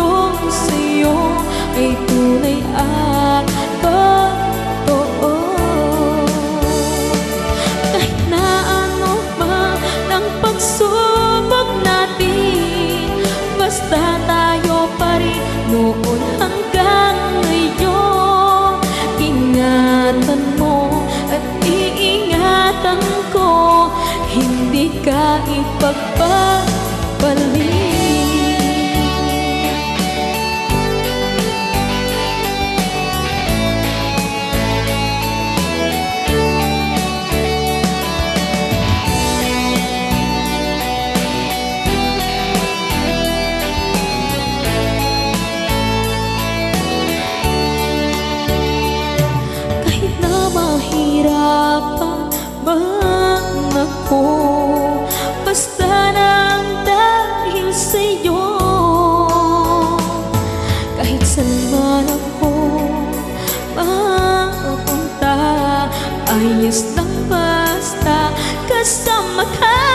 ko sa'yo ay tunay at totoo. Kahit na ano pa ng pagsubok natin, basta tayo pa rin noon hanggang ngayon. Ingatan mo at iingatan ko, hindi ka ipagpapalik. Mahirapan man ako, basta nang dahil sa'yo. Kahit saan man ako mapunta, ayos lang basta kasama ka.